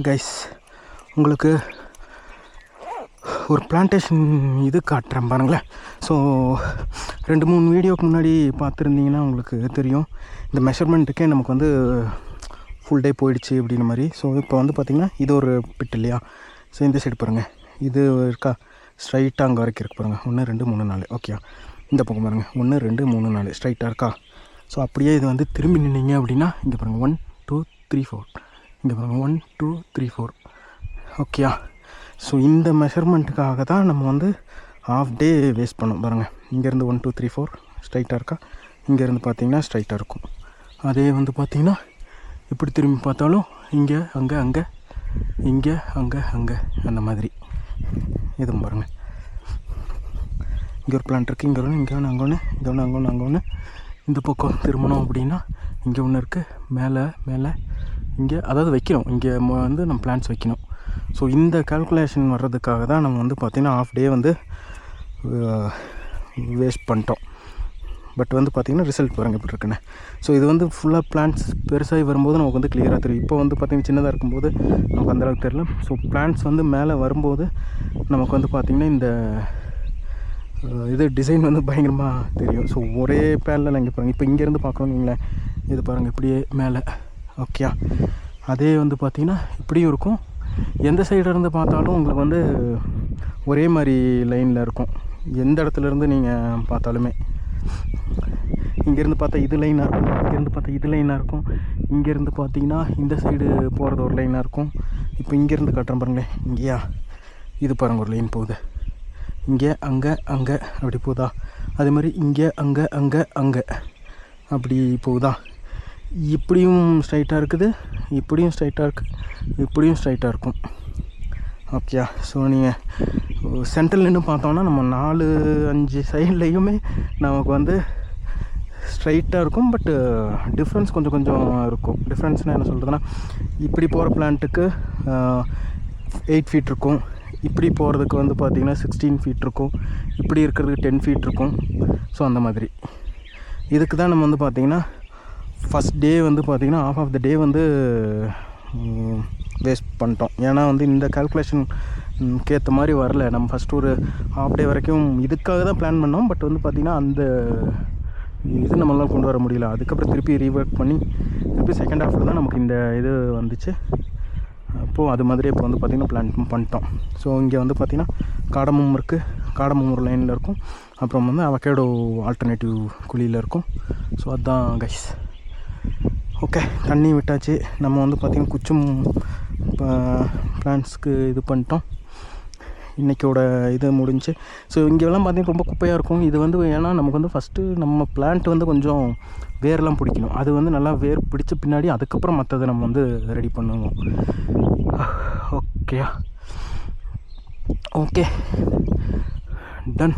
Guys உங்களுக்கு ஒரு plantation இது காட்டுறேன் பாருங்களேன். ஸோ 2-3 வீடியோக்கு முன்னாடி பார்த்துருந்தீங்கன்னா உங்களுக்கு தெரியும், இந்த மெஷர்மெண்ட்டுக்கே நமக்கு வந்து ஃபுல் டே போயிடுச்சு அப்படின்ற மாதிரி. ஸோ இப்போ வந்து பார்த்திங்கன்னா இது ஒரு பிட் இல்லையா. ஸோ இந்த சைடு பாருங்கள், இது இருக்கா ஸ்ட்ரைட்டாக அங்கே வரைக்கும் இருக்கு பாருங்கள். 1 2 3 4 ஓகே. இந்த பக்கம் பாருங்கள் 1 2 3 4 ஸ்ட்ரைட்டாக இருக்கா. ஸோ அப்படியே இது வந்து திரும்பி நின்னீங்க அப்படின்னா இங்கே பாருங்கள் 1 2 3 4, இங்கே பாருங்கள் 1 2 3 4 ஓகேயா. ஸோ இந்த மெஷர்மெண்ட்டுக்காக தான் நம்ம வந்து ஹாஃப் டே வேஸ்ட் பண்ணோம் பாருங்கள். இங்கேருந்து 1 2 3 4 ஸ்ட்ரைட்டாக இருக்கா, இங்கேருந்து பார்த்தீங்கன்னா ஸ்ட்ரைட்டாக இருக்கும். அதே வந்து பார்த்திங்கன்னா இப்படி திரும்பி பார்த்தாலும் இங்கே அங்கே அங்கே இங்கே அங்கே அங்கே அந்த மாதிரி எதுவும் பாருங்கள். இங்கே ஒரு பிளான்ட் இருக்குது, இங்கே ஒன்று, இங்கே ஒன்று, அங்கே ஒன்று, இங்கே ஒன்று, அங்கே ஒன்று, அங்கே ஒன்று. இந்த பக்கம் திரும்பணும் அப்படின்னா இங்கே ஒன்று இருக்குது, மேலே மேலே இங்கே, அதாவது வைக்கணும் இங்கே வந்து நம்ம பிளான்ட்ஸ் வைக்கணும். ஸோ இந்த கால்குலேஷன் வர்றதுக்காக தான் நம்ம வந்து பார்த்திங்கன்னா ஆஃப் டே வந்து வேஸ்ட் பண்ணிட்டோம். பட் வந்து பார்த்திங்கன்னா ரிசல்ட் பாருங்கள் எப்படி இருக்குன்னு. ஸோ இது வந்து ஃபுல்லாக பிளான்ட்ஸ் பெருசாகி வரும்போது நமக்கு வந்து கிளியராக தெரியும். இப்போ வந்து பார்த்திங்கன்னா சின்னதாக இருக்கும்போது நமக்கு அந்தளவுக்கு தெரியல. ஸோ பிளான்ட்ஸ் வந்து மேலே வரும்போது நமக்கு வந்து பார்த்திங்கன்னா இந்த இது டிசைன் வந்து பயங்கரமாக தெரியும். ஸோ ஒரே பேனில் இங்கே பாருங்கள், இப்போ இங்கேருந்து பார்க்கணுங்களேன், இது பாருங்கள் இப்படியே மேலே ஓகே. அதே வந்து பார்த்திங்கன்னா இப்படியும் இருக்கும். எந்த சைடு இருந்து பார்த்தாலும் உங்களுக்கு வந்து ஒரே மாதிரி லைனில் இருக்கும், எந்த இடத்துலேருந்து நீங்கள் பார்த்தாலுமே. இங்கேருந்து பார்த்தா இது லைனாக இருக்கும், இங்கேருந்து பார்த்தா இது லைனாக இருக்கும், இங்கேருந்து பார்த்தீங்கன்னா இந்த சைடு போகிறது ஒரு லைனாக இருக்கும். இப்போ இங்கேருந்து காட்டுறேன் பாருங்களேன், இங்கேயா இது பாருங்கள் ஒரு லைன் போகுது, இங்கே அங்கே அங்கே அப்படி போகுதா. அதே மாதிரி இங்கே அங்கே அங்கே அங்கே அப்படி போகுதா. இப்படியும் ஸ்ட்ரைட்டாக இருக்குது, இப்படியும் ஸ்ட்ரைட்டாக இருக்குது, இப்படியும் ஸ்ட்ரைட்டாக இருக்கும் ஓகே. ஸோ நீங்கள் சென்ட்ரல் நின்று பார்த்தோன்னா நம்ம 4-5 சைட்லேயுமே நமக்கு வந்து ஸ்ட்ரைட்டாக இருக்கும். பட்டு டிஃப்ரென்ஸ் கொஞ்சம் கொஞ்சம் இருக்கும். டிஃப்ரென்ஸ்னால் என்ன சொல்கிறதுனா, இப்படி போகிற பிளான்ட்டுக்கு 8 ஃபீட் இருக்கும், இப்படி போகிறதுக்கு வந்து பார்த்திங்கன்னா 16 ஃபீட் இருக்கும், இப்படி இருக்கிறதுக்கு 10 ஃபீட் இருக்கும். ஸோ அந்த மாதிரி இதுக்கு தான் நம்ம வந்து பார்த்திங்கன்னா ஃபஸ்ட் டே வந்து பார்த்திங்கன்னா ஆஃப் த டே வந்து வேஸ்ட் பண்ணிட்டோம். ஏன்னா வந்து இந்த கால்குலேஷனுக்கு ஏற்ற மாதிரி வரல. நம்ம ஃபஸ்ட்டு ஒரு ஹாஃப் டே வரைக்கும் இதுக்காக தான் பிளான் பண்ணோம். பட் வந்து பார்த்திங்கன்னா அந்த இது நம்மளால் கொண்டு வர முடியல. அதுக்கப்புறம் திருப்பி ரீவொர்க் பண்ணி திருப்பி செகண்ட் ஹாஃபில் தான் நமக்கு இந்த இது வந்துச்சு. அப்போது அது மாதிரி இப்போ வந்து பார்த்திங்கன்னா பிளான் பண்ணிட்டோம். ஸோ இங்கே வந்து பார்த்திங்கன்னா காடமும் இருக்குது, காடமும் ஒரு லைனில் இருக்கும், அப்புறம் வந்து அவகேடோ ஆல்டர்னேட்டிவ் குழியில் இருக்கும். ஸோ அதுதான் கைஸ். ஓகே, தண்ணி விட்டாச்சு. நம்ம வந்து பார்த்திங்கன்னா குச்சும் பிளான்ட்ஸ்க்கு இது பண்ணிட்டோம். இன்றைக்கோட இது முடிஞ்சு. ஸோ இங்கெல்லாம் பார்த்திங்கன்னா ரொம்ப குப்பையாக இருக்கும். இது வந்து ஏன்னா நமக்கு வந்து ஃபஸ்ட்டு நம்ம பிளான்ட் வந்து கொஞ்சம் வேர்லாம் பிடிக்கணும். அது வந்து நல்லா வேர் பிடிச்ச பின்னாடி அதுக்கப்புறம் மற்றதை நம்ம வந்து ரெடி பண்ணுவோம். Okay okay done.